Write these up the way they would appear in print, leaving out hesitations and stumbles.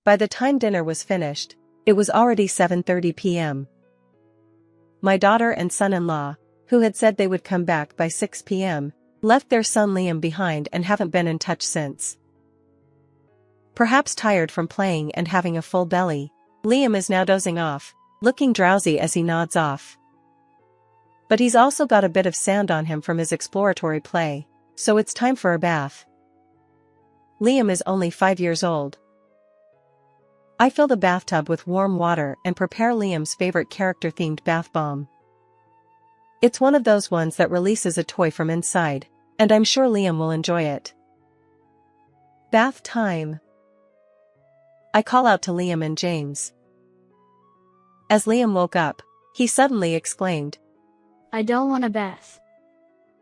By the time dinner was finished, it was already 7:30 p.m. My daughter and son-in-law, who had said they would come back by 6 p.m., left their son Liam behind and haven't been in touch since. Perhaps tired from playing and having a full belly, Liam is now dozing off, looking drowsy as he nods off. But he's also got a bit of sand on him from his exploratory play, so it's time for a bath. Liam is only 5 years old. I fill the bathtub with warm water and prepare Liam's favorite character-themed bath bomb. It's one of those ones that releases a toy from inside, and I'm sure Liam will enjoy it. Bath time. I call out to Liam and James. As Liam woke up, he suddenly exclaimed, "I don't want a bath.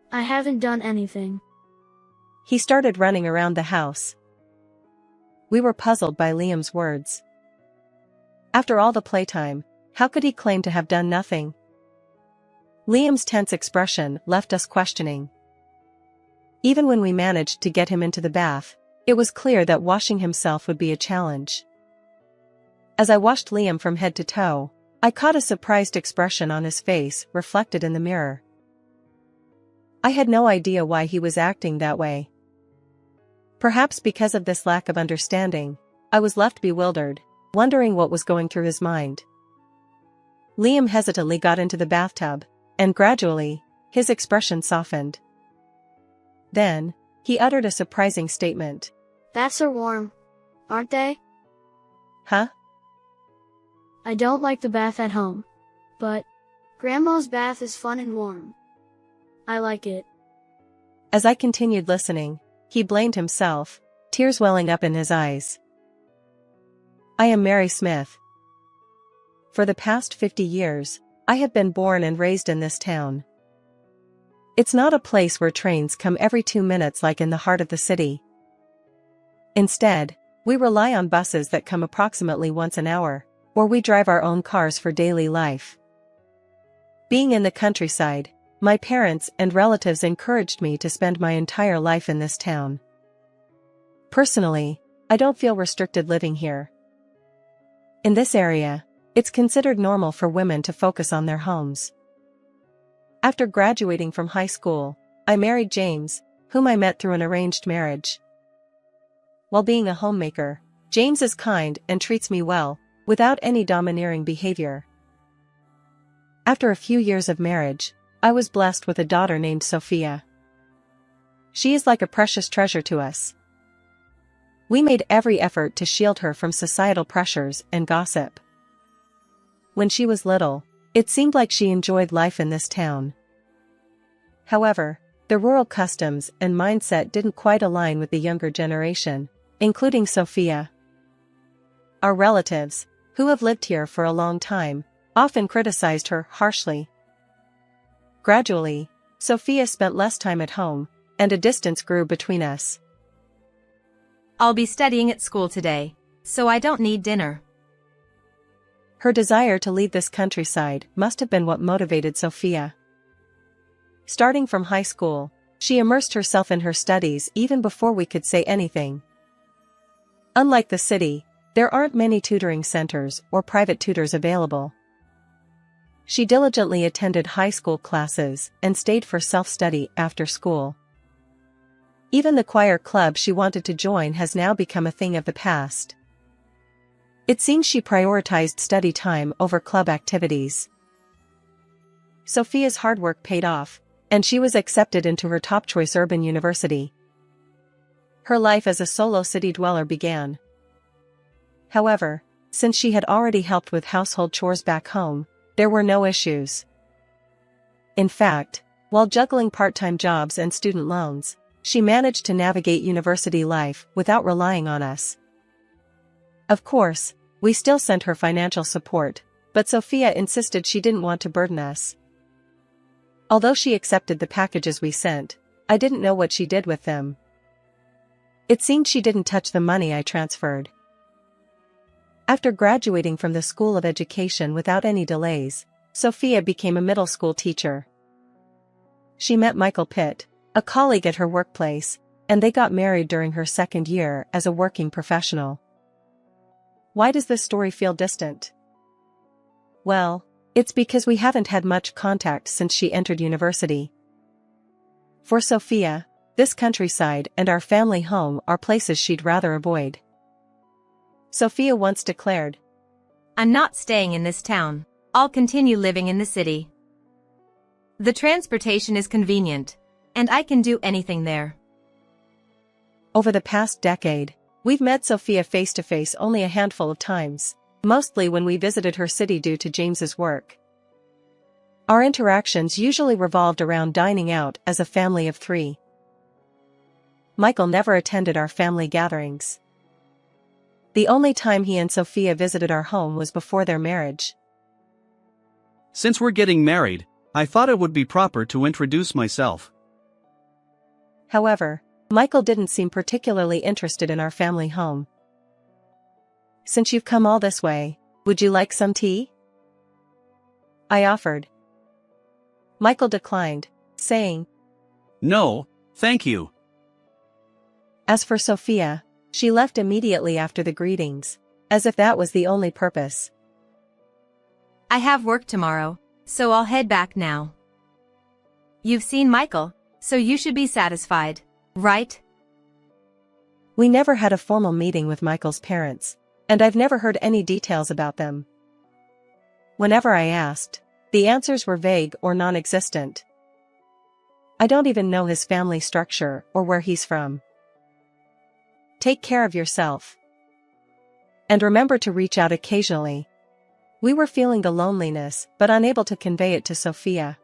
I haven't done anything." He started running around the house. We were puzzled by Liam's words. After all the playtime, how could he claim to have done nothing? Liam's tense expression left us questioning. Even when we managed to get him into the bath, it was clear that washing himself would be a challenge. As I washed Liam from head to toe, I caught a surprised expression on his face reflected in the mirror. I had no idea why he was acting that way. Perhaps because of this lack of understanding, I was left bewildered, wondering what was going through his mind. Liam hesitantly got into the bathtub, and gradually, his expression softened. Then, he uttered a surprising statement. "Baths are warm, aren't they?" Huh? "I don't like the bath at home. But Grandma's bath is fun and warm. I like it." As I continued listening, he blamed himself, tears welling up in his eyes. I am Mary Smith. For the past 50 years, I have been born and raised in this town. It's not a place where trains come every 2 minutes like in the heart of the city. Instead, we rely on buses that come approximately once an hour, or we drive our own cars for daily life. Being in the countryside, my parents and relatives encouraged me to spend my entire life in this town. Personally, I don't feel restricted living here. In this area, it's considered normal for women to focus on their homes. After graduating from high school, I married James, whom I met through an arranged marriage. While being a homemaker, James is kind and treats me well, without any domineering behavior. After a few years of marriage, I was blessed with a daughter named Sophia. She is like a precious treasure to us. We made every effort to shield her from societal pressures and gossip. When she was little, it seemed like she enjoyed life in this town. However, the rural customs and mindset didn't quite align with the younger generation, including Sophia. Our relatives, who have lived here for a long time, often criticized her harshly. Gradually, Sophia spent less time at home, and a distance grew between us. "I'll be studying at school today, so I don't need dinner." Her desire to leave this countryside must have been what motivated Sophia. Starting from high school, she immersed herself in her studies even before we could say anything. Unlike the city, there aren't many tutoring centers or private tutors available. She diligently attended high school classes and stayed for self-study after school. Even the choir club she wanted to join has now become a thing of the past. It seems she prioritized study time over club activities. Sophia's hard work paid off, and she was accepted into her top-choice urban university. Her life as a solo city dweller began. However, since she had already helped with household chores back home, there were no issues. In fact, while juggling part-time jobs and student loans, she managed to navigate university life without relying on us. Of course, we still sent her financial support, but Sophia insisted she didn't want to burden us. Although she accepted the packages we sent, I didn't know what she did with them. It seemed she didn't touch the money I transferred. After graduating from the School of Education without any delays, Sophia became a middle school teacher. She met Michael Pitt, a colleague at her workplace, and they got married during her second year as a working professional. Why does this story feel distant? Well, it's because we haven't had much contact since she entered university. For Sophia, this countryside and our family home are places she'd rather avoid. Sophia once declared, "I'm not staying in this town. I'll continue living in the city. The transportation is convenient, and I can do anything there." Over the past decade, we've met Sophia face to face only a handful of times, mostly when we visited her city due to James's work. Our interactions usually revolved around dining out as a family of 3. Michael never attended our family gatherings. The only time he and Sophia visited our home was before their marriage. Since we're getting married, I thought it would be proper to introduce myself. However, Michael didn't seem particularly interested in our family home. "Since you've come all this way, would you like some tea?" I offered. Michael declined, saying, "No, thank you." As for Sophia, she left immediately after the greetings, as if that was the only purpose. "I have work tomorrow, so I'll head back now. You've seen Michael, so you should be satisfied, right?" We never had a formal meeting with Michael's parents, and I've never heard any details about them. Whenever I asked, the answers were vague or non-existent. I don't even know his family structure or where he's from. Take care of yourself. And remember to reach out occasionally. We were feeling the loneliness, but unable to convey it to Sophia.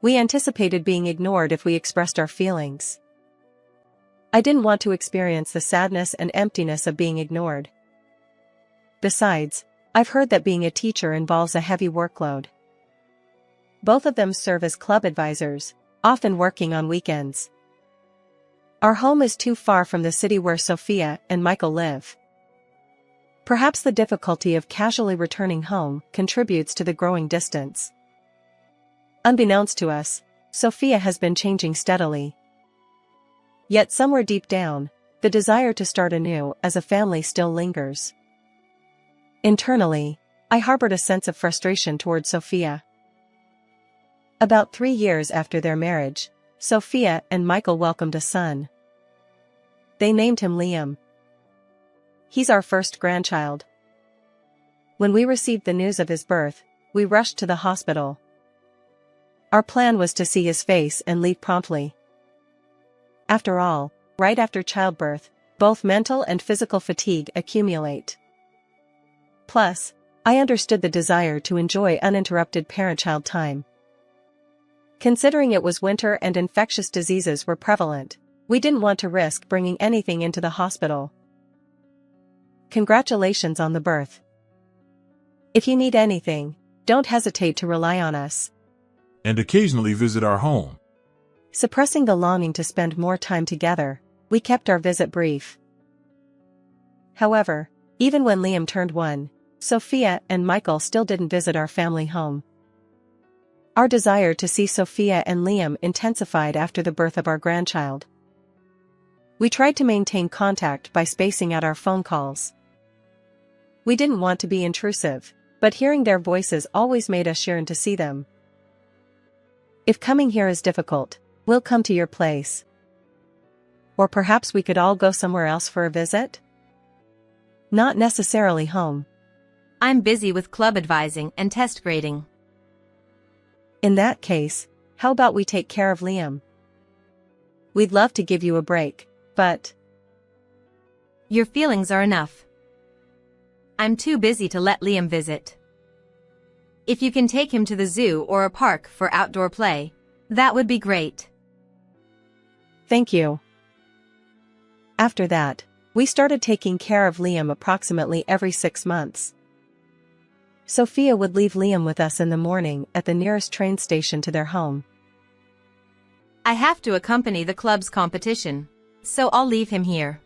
We anticipated being ignored if we expressed our feelings. I didn't want to experience the sadness and emptiness of being ignored. Besides, I've heard that being a teacher involves a heavy workload. Both of them serve as club advisors, often working on weekends. Our home is too far from the city where Sophia and Michael live. Perhaps the difficulty of casually returning home contributes to the growing distance. Unbeknownst to us, Sophia has been changing steadily. Yet somewhere deep down, the desire to start anew as a family still lingers. Internally, I harbored a sense of frustration toward Sophia. About 3 years after their marriage, Sophia and Michael welcomed a son. They named him Liam. He's our first grandchild. When we received the news of his birth, we rushed to the hospital. Our plan was to see his face and leave promptly. After all, right after childbirth, both mental and physical fatigue accumulate. Plus, I understood the desire to enjoy uninterrupted parent-child time. Considering it was winter and infectious diseases were prevalent, we didn't want to risk bringing anything into the hospital. Congratulations on the birth. If you need anything, don't hesitate to rely on us. And occasionally visit our home. Suppressing the longing to spend more time together, we kept our visit brief. However, even when Liam turned 1, Sophia and Michael still didn't visit our family home. Our desire to see Sophia and Liam intensified after the birth of our grandchild. We tried to maintain contact by spacing out our phone calls. We didn't want to be intrusive, but hearing their voices always made us yearn to see them. If coming here is difficult, we'll come to your place. Or perhaps we could all go somewhere else for a visit? Not necessarily home. I'm busy with club advising and test grading. In that case, how about we take care of Liam? We'd love to give you a break, but... Your feelings are enough. I'm too busy to let Liam visit. If you can take him to the zoo or a park for outdoor play, that would be great. Thank you. After that, we started taking care of Liam approximately every 6 months. Sophia would leave Liam with us in the morning at the nearest train station to their home. I have to accompany the club's competition, so I'll leave him here.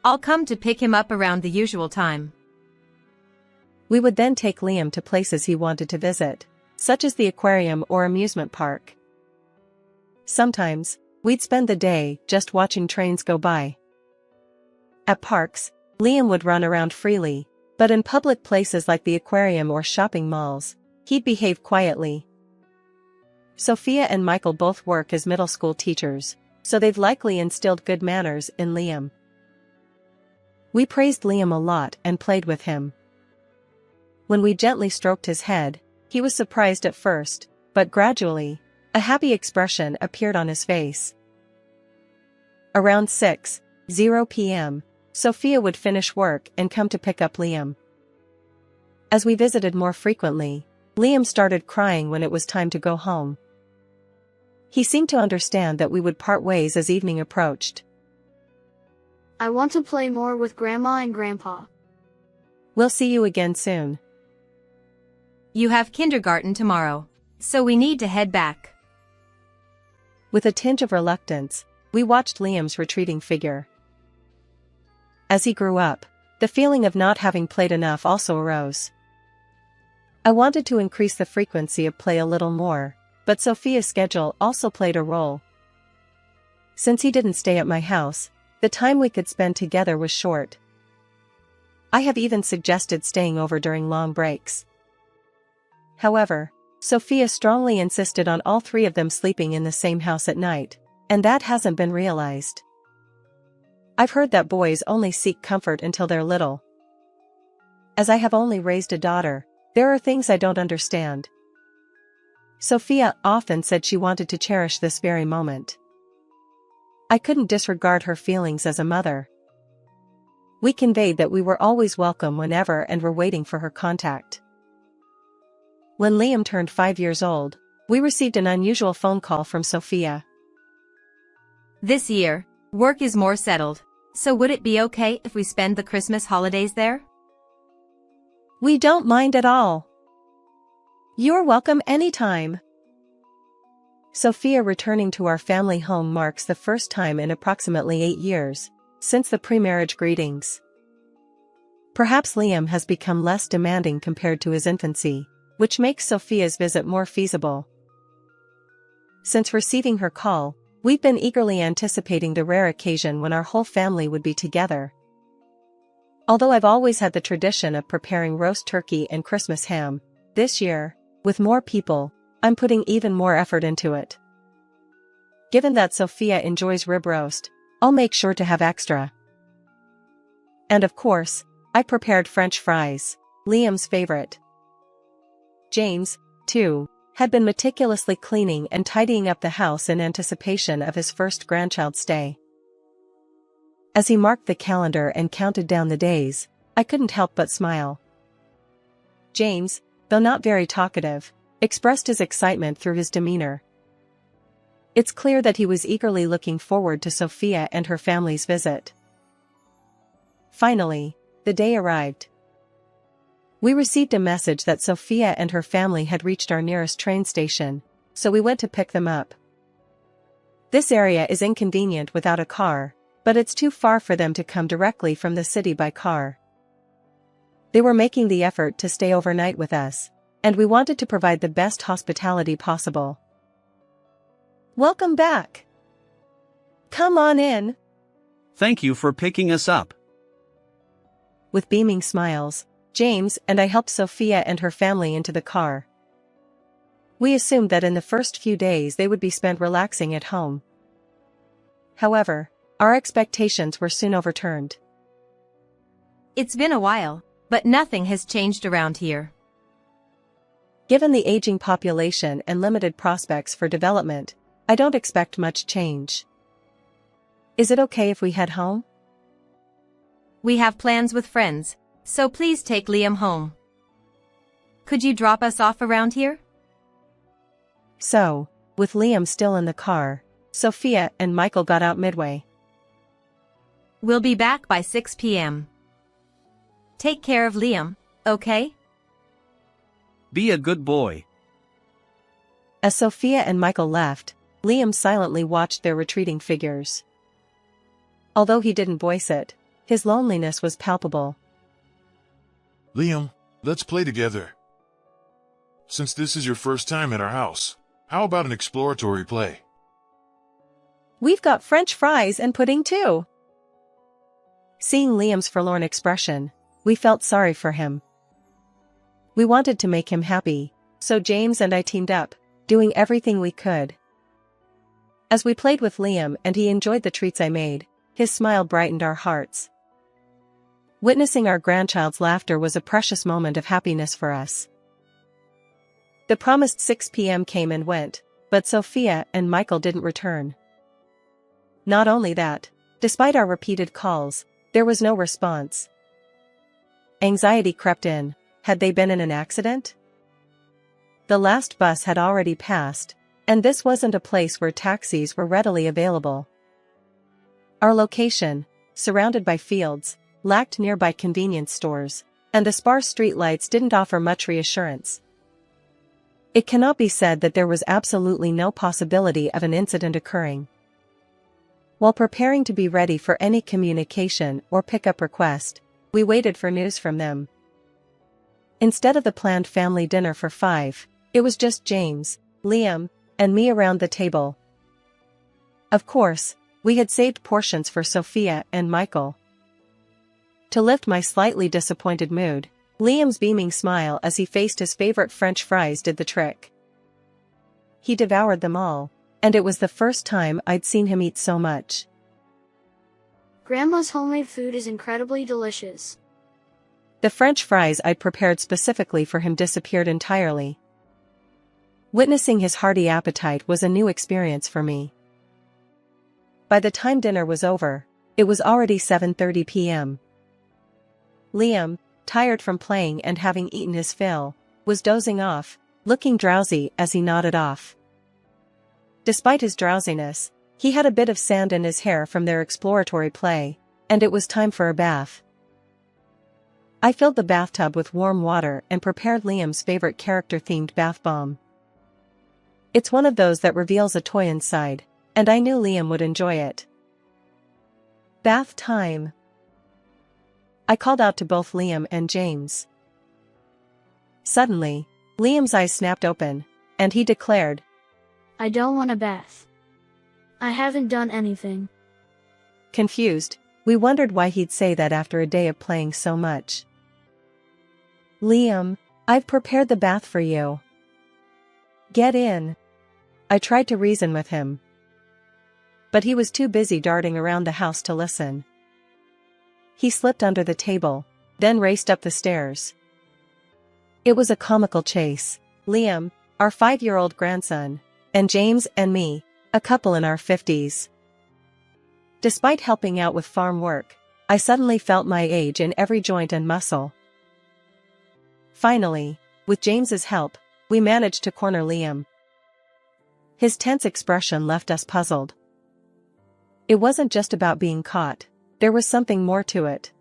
I'll come to pick him up around the usual time. We would then take Liam to places he wanted to visit, such as the aquarium or amusement park. Sometimes, we'd spend the day just watching trains go by. At parks, Liam would run around freely, but in public places like the aquarium or shopping malls, he'd behave quietly. Sophia and Michael both work as middle school teachers, so they've likely instilled good manners in Liam. We praised Liam a lot and played with him. When we gently stroked his head, he was surprised at first, but gradually, a happy expression appeared on his face. Around 6:00 p.m., Sophia would finish work and come to pick up Liam. As we visited more frequently, Liam started crying when it was time to go home. He seemed to understand that we would part ways as evening approached. I want to play more with Grandma and Grandpa. We'll see you again soon. You have kindergarten tomorrow, so we need to head back. With a tinge of reluctance, we watched Liam's retreating figure. As he grew up, the feeling of not having played enough also arose. I wanted to increase the frequency of play a little more, but Sophia's schedule also played a role. Since he didn't stay at my house, the time we could spend together was short. I have even suggested staying over during long breaks. However, Sophia strongly insisted on all three of them sleeping in the same house at night, and that hasn't been realized. I've heard that boys only seek comfort until they're little. As I have only raised a daughter, there are things I don't understand. Sophia often said she wanted to cherish this very moment. I couldn't disregard her feelings as a mother. We conveyed that we were always welcome whenever and were waiting for her contact. When Liam turned 5 years old, we received an unusual phone call from Sophia. This year, work is more settled, so would it be okay if we spend the Christmas holidays there? We don't mind at all. You're welcome anytime. Sophia returning to our family home marks the first time in approximately 8 years, since the pre-marriage greetings. Perhaps Liam has become less demanding compared to his infancy, which makes Sophia's visit more feasible. Since receiving her call, we've been eagerly anticipating the rare occasion when our whole family would be together. Although I've always had the tradition of preparing roast turkey and Christmas ham, this year, with more people, I'm putting even more effort into it. Given that Sophia enjoys rib roast, I'll make sure to have extra. And of course, I prepared French fries, Liam's favorite. James, too, had been meticulously cleaning and tidying up the house in anticipation of his first grandchild's stay. As he marked the calendar and counted down the days, I couldn't help but smile. James, though not very talkative, expressed his excitement through his demeanor. It's clear that he was eagerly looking forward to Sophia and her family's visit. Finally, the day arrived. We received a message that Sophia and her family had reached our nearest train station, so we went to pick them up. This area is inconvenient without a car, but it's too far for them to come directly from the city by car. They were making the effort to stay overnight with us, and we wanted to provide the best hospitality possible. Welcome back. Come on in. Thank you for picking us up. With beaming smiles, James and I helped Sophia and her family into the car. We assumed that in the first few days they would be spent relaxing at home. However, our expectations were soon overturned. It's been a while, but nothing has changed around here. Given the aging population and limited prospects for development, I don't expect much change. Is it okay if we head home? We have plans with friends, so please take Liam home. Could you drop us off around here? So, with Liam still in the car, Sophia and Michael got out midway. We'll be back by 6 p.m. Take care of Liam, okay? Be a good boy. As Sophia and Michael left, Liam silently watched their retreating figures. Although he didn't voice it, his loneliness was palpable. Liam, let's play together. Since this is your first time at our house, how about an exploratory play? We've got French fries and pudding too. Seeing Liam's forlorn expression, we felt sorry for him. We wanted to make him happy, so James and I teamed up, doing everything we could. As we played with Liam and he enjoyed the treats I made, his smile brightened our hearts. Witnessing our grandchild's laughter was a precious moment of happiness for us. The promised 6 p.m. came and went, but Sophia and Michael didn't return. Not only that, despite our repeated calls, there was no response. Anxiety crept in. Had they been in an accident? The last bus had already passed, and this wasn't a place where taxis were readily available. Our location, surrounded by fields, lacked nearby convenience stores, and the sparse streetlights didn't offer much reassurance. It cannot be said that there was absolutely no possibility of an incident occurring. While preparing to be ready for any communication or pickup request, we waited for news from them. Instead of the planned family dinner for 5, it was just James, Liam, and me around the table. Of course, we had saved portions for Sophia and Michael. To lift my slightly disappointed mood, Liam's beaming smile as he faced his favorite French fries did the trick. He devoured them all, and it was the first time I'd seen him eat so much. Grandma's homemade food is incredibly delicious. The French fries I'd prepared specifically for him disappeared entirely. Witnessing his hearty appetite was a new experience for me. By the time dinner was over, it was already 7:30 p.m. Liam, tired from playing and having eaten his fill, was dozing off, looking drowsy as he nodded off. Despite his drowsiness, he had a bit of sand in his hair from their exploratory play, and it was time for a bath. I filled the bathtub with warm water and prepared Liam's favorite character-themed bath bomb. It's one of those that reveals a toy inside, and I knew Liam would enjoy it. Bath time! I called out to both Liam and James. Suddenly, Liam's eyes snapped open, and he declared, I don't want a bath. I haven't done anything. Confused, we wondered why he'd say that after a day of playing so much. Liam, I've prepared the bath for you. Get in. I tried to reason with him. But he was too busy darting around the house to listen. He slipped under the table, then raced up the stairs. It was a comical chase. Liam, our 5-year-old grandson, and James and me, a couple in our 50s. Despite helping out with farm work, I suddenly felt my age in every joint and muscle. Finally, with James's help, we managed to corner Liam. His tense expression left us puzzled. It wasn't just about being caught, there was something more to it.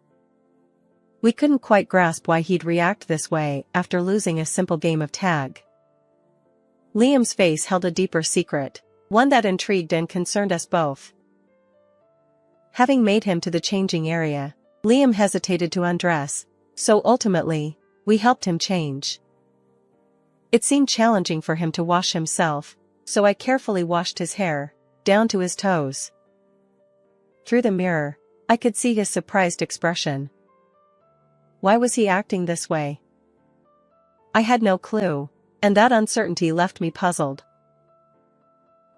We couldn't quite grasp why he'd react this way after losing a simple game of tag. Liam's face held a deeper secret, one that intrigued and concerned us both. Having made him to the changing area, Liam hesitated to undress, so ultimately, we helped him change. It seemed challenging for him to wash himself, so I carefully washed his hair, down to his toes. Through the mirror, I could see his surprised expression. Why was he acting this way? I had no clue, and that uncertainty left me puzzled.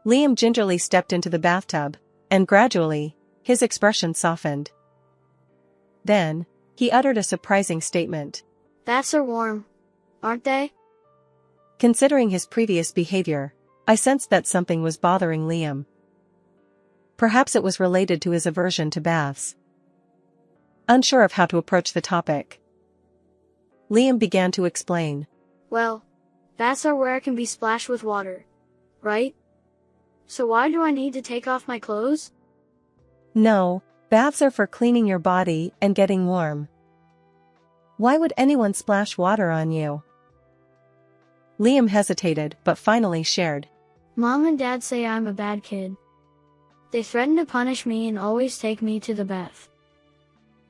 Liam gingerly stepped into the bathtub, and gradually, his expression softened. Then, he uttered a surprising statement. Baths are warm, aren't they? Considering his previous behavior, I sensed that something was bothering Liam. Perhaps it was related to his aversion to baths. Unsure of how to approach the topic, Liam began to explain. Well, baths are where I can be splashed with water, right? So why do I need to take off my clothes? No, baths are for cleaning your body and getting warm. Why would anyone splash water on you? Liam hesitated but finally shared. Mom and Dad say I'm a bad kid. They threaten to punish me and always take me to the bath.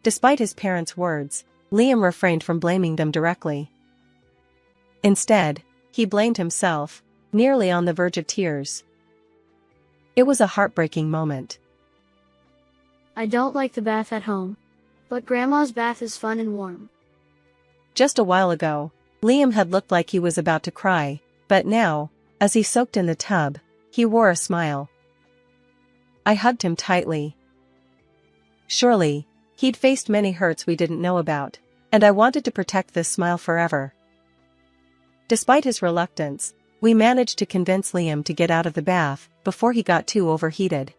Despite his parents' words, Liam refrained from blaming them directly. Instead, he blamed himself, nearly on the verge of tears. It was a heartbreaking moment. I don't like the bath at home, but Grandma's bath is fun and warm. Just a while ago, Liam had looked like he was about to cry, but now, as he soaked in the tub, he wore a smile. I hugged him tightly. Surely, he'd faced many hurts we didn't know about, and I wanted to protect this smile forever. Despite his reluctance, we managed to convince Liam to get out of the bath before he got too overheated.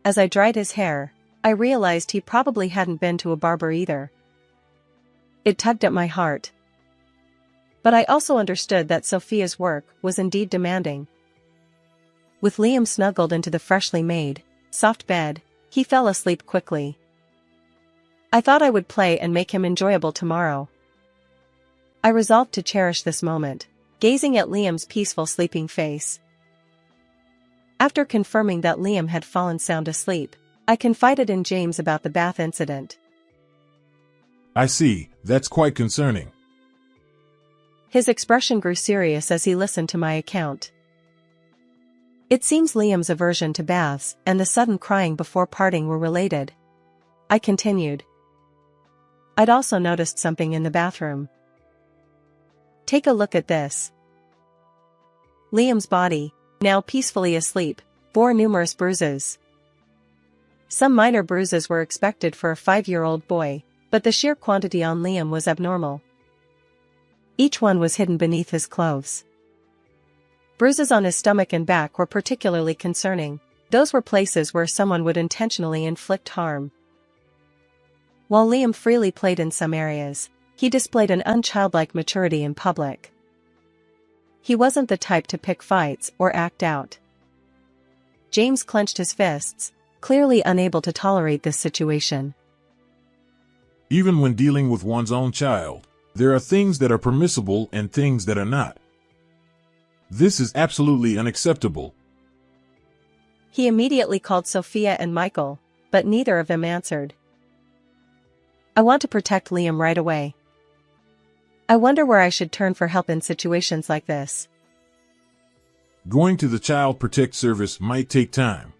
As I dried his hair, I realized he probably hadn't been to a barber either. It tugged at my heart. But I also understood that Sophia's work was indeed demanding. With Liam snuggled into the freshly made, soft bed, he fell asleep quickly. I thought I would play and make him enjoyable tomorrow. I resolved to cherish this moment, gazing at Liam's peaceful sleeping face. After confirming that Liam had fallen sound asleep, I confided in James about the bath incident. I see, that's quite concerning. His expression grew serious as he listened to my account. It seems Liam's aversion to baths and the sudden crying before parting were related. I continued. I'd also noticed something in the bathroom. Take a look at this. Liam's body, now peacefully asleep, bore numerous bruises. Some minor bruises were expected for a 5-year-old boy, but the sheer quantity on Liam was abnormal. Each one was hidden beneath his clothes. Bruises on his stomach and back were particularly concerning. Those were places where someone would intentionally inflict harm. While Liam freely played in some areas, he displayed an unchildlike maturity in public. He wasn't the type to pick fights or act out. James clenched his fists, clearly unable to tolerate this situation. Even when dealing with one's own child, there are things that are permissible and things that are not. This is absolutely unacceptable. He immediately called Sophia and Michael, but neither of them answered. I want to protect Liam right away. I wonder where I should turn for help in situations like this. Going to the Child Protect Service might take time.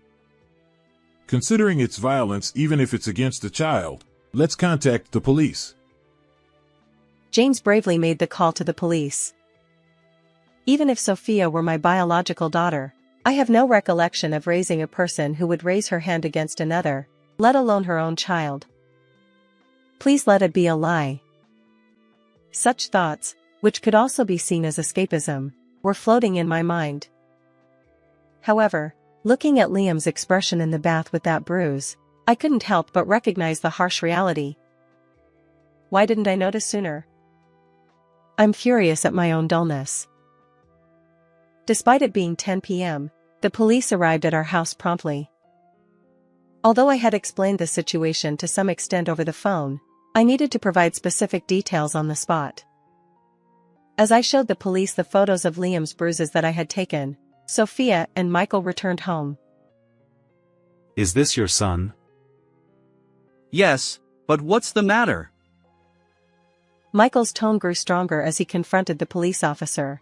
Considering its violence, even if it's against the child, let's contact the police. James bravely made the call to the police. Even if Sophia were my biological daughter, I have no recollection of raising a person who would raise her hand against another, let alone her own child. Please let it be a lie. Such thoughts, which could also be seen as escapism, were floating in my mind. However, looking at Liam's expression in the bath with that bruise, I couldn't help but recognize the harsh reality. Why didn't I notice sooner? I'm furious at my own dullness. Despite it being 10 p.m., the police arrived at our house promptly. Although I had explained the situation to some extent over the phone, I needed to provide specific details on the spot. As I showed the police the photos of Liam's bruises that I had taken, Sophia and Michael returned home. Is this your son? Yes, but what's the matter? Michael's tone grew stronger as he confronted the police officer.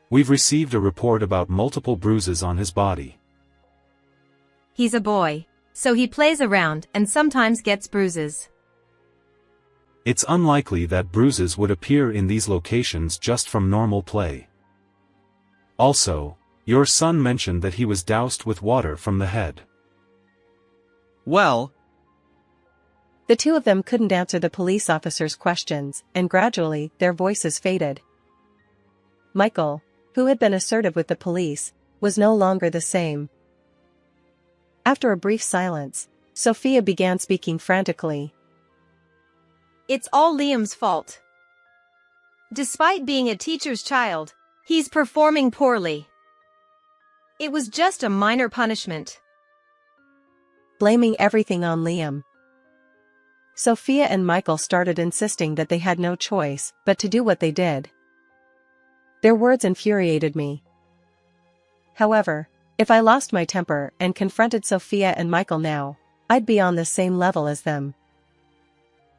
We've received a report about multiple bruises on his body. He's a boy, so he plays around and sometimes gets bruises. It's unlikely that bruises would appear in these locations just from normal play. Also, your son mentioned that he was doused with water from the head. Well, the two of them couldn't answer the police officer's questions, and gradually, their voices faded. Michael, who had been assertive with the police, was no longer the same. After a brief silence, Sophia began speaking frantically. It's all Liam's fault. Despite being a teacher's child, he's performing poorly. It was just a minor punishment. Blaming everything on Liam. Sophia and Michael started insisting that they had no choice but to do what they did. Their words infuriated me. However, if I lost my temper and confronted Sophia and Michael now, I'd be on the same level as them.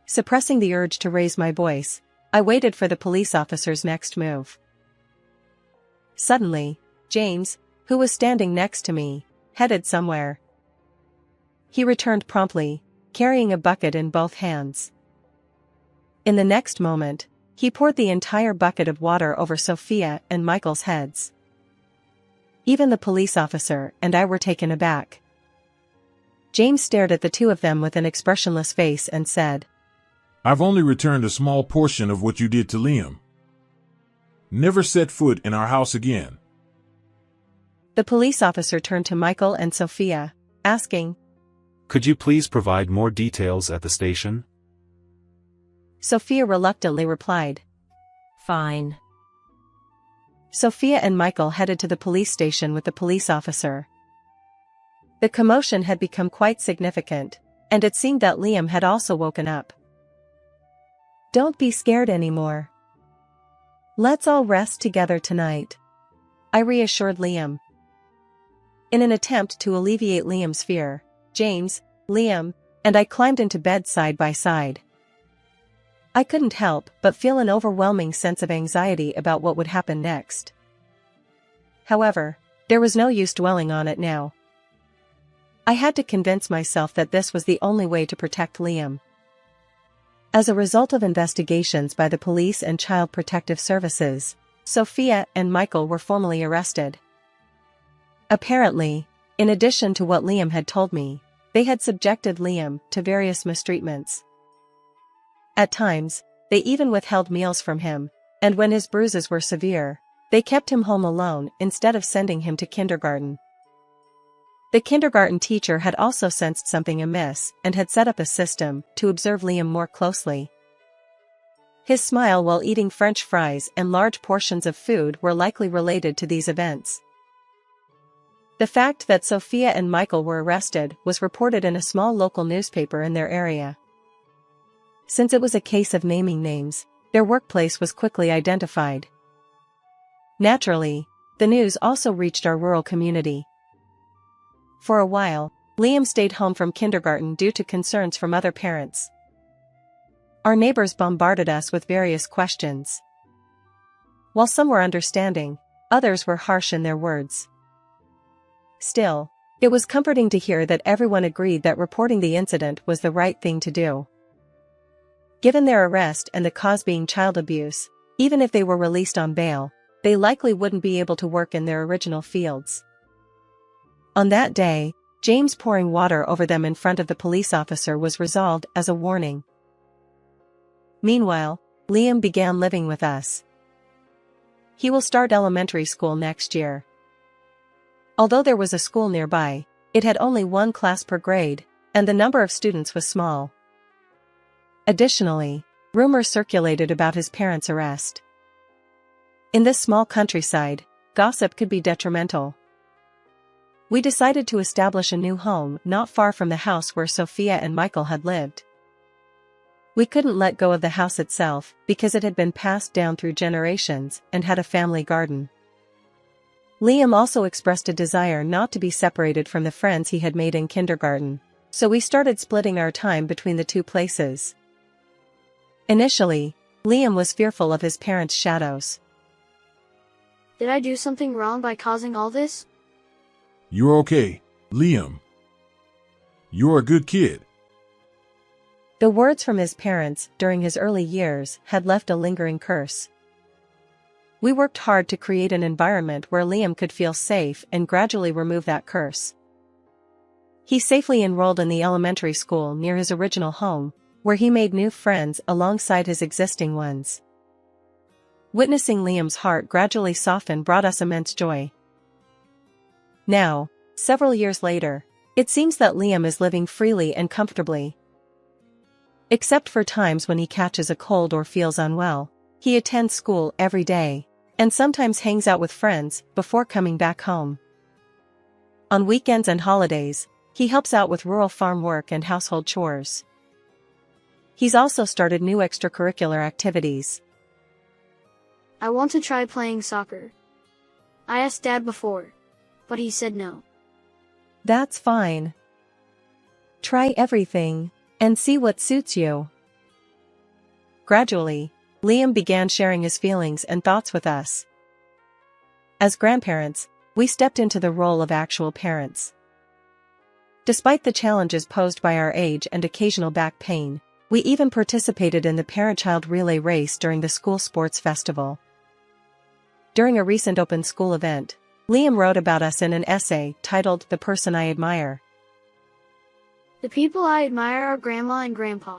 Suppressing the urge to raise my voice, I waited for the police officer's next move. Suddenly, James, who was standing next to me, headed somewhere. He returned promptly, carrying a bucket in both hands. In the next moment, he poured the entire bucket of water over Sophia and Michael's heads. Even the police officer and I were taken aback. James stared at the two of them with an expressionless face and said, "I've only returned a small portion of what you did to Liam. Never set foot in our house again." The police officer turned to Michael and Sophia, asking, "Could you please provide more details at the station?" Sophia reluctantly replied, Fine. Sophia and Michael headed to the police station with the police officer. The commotion had become quite significant, and it seemed that Liam had also woken up. "Don't be scared anymore. Let's all rest together tonight," I reassured Liam. In an attempt to alleviate Liam's fear, James, Liam, and I climbed into bed side by side. I couldn't help but feel an overwhelming sense of anxiety about what would happen next. However, there was no use dwelling on it now. I had to convince myself that this was the only way to protect Liam. As a result of investigations by the police and Child Protective Services, Sophia and Michael were formally arrested. Apparently, in addition to what Liam had told me, they had subjected Liam to various mistreatments. At times, they even withheld meals from him, and when his bruises were severe, they kept him home alone instead of sending him to kindergarten. The kindergarten teacher had also sensed something amiss and had set up a system to observe Liam more closely. His smile while eating French fries and large portions of food were likely related to these events. The fact that Sophia and Michael were arrested was reported in a small local newspaper in their area. Since it was a case of naming names, their workplace was quickly identified. Naturally, the news also reached our rural community. For a while, Liam stayed home from kindergarten due to concerns from other parents. Our neighbors bombarded us with various questions. While some were understanding, others were harsh in their words. Still, it was comforting to hear that everyone agreed that reporting the incident was the right thing to do. Given their arrest and the cause being child abuse, even if they were released on bail, they likely wouldn't be able to work in their original fields. On that day, James pouring water over them in front of the police officer was resolved as a warning. Meanwhile, Liam began living with us. He will start elementary school next year. Although there was a school nearby, it had only one class per grade, and the number of students was small. Additionally, rumors circulated about his parents' arrest. In this small countryside, gossip could be detrimental. We decided to establish a new home not far from the house where Sophia and Michael had lived. We couldn't let go of the house itself because it had been passed down through generations and had a family garden. Liam also expressed a desire not to be separated from the friends he had made in kindergarten, so we started splitting our time between the two places. Initially, Liam was fearful of his parents' shadows. Did I do something wrong by causing all this? "You're okay, Liam. You're a good kid." The words from his parents during his early years had left a lingering curse. We worked hard to create an environment where Liam could feel safe and gradually remove that curse. He safely enrolled in the elementary school near his original home, where he made new friends alongside his existing ones. Witnessing Liam's heart gradually soften brought us immense joy. Now, several years later, it seems that Liam is living freely and comfortably. Except for times when he catches a cold or feels unwell, he attends school every day, and sometimes hangs out with friends before coming back home. On weekends and holidays, he helps out with rural farm work and household chores. He's also started new extracurricular activities. I want to try playing soccer. I asked Dad before, but he said no. That's fine. Try everything, and see what suits you. Gradually, Liam began sharing his feelings and thoughts with us. As grandparents, we stepped into the role of actual parents. Despite the challenges posed by our age and occasional back pain, we even participated in the parent-child relay race during the school sports festival. During a recent open school event, Liam wrote about us in an essay titled "The Person I Admire." The people I admire are Grandma and Grandpa.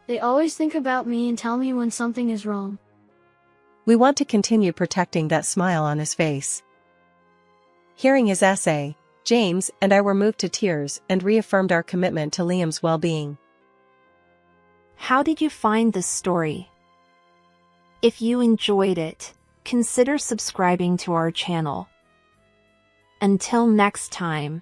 They always think about me and tell me when something is wrong. We want to continue protecting that smile on his face. Hearing his essay, James and I were moved to tears and reaffirmed our commitment to Liam's well-being. How did you find this story? If you enjoyed it, consider subscribing to our channel. Until next time.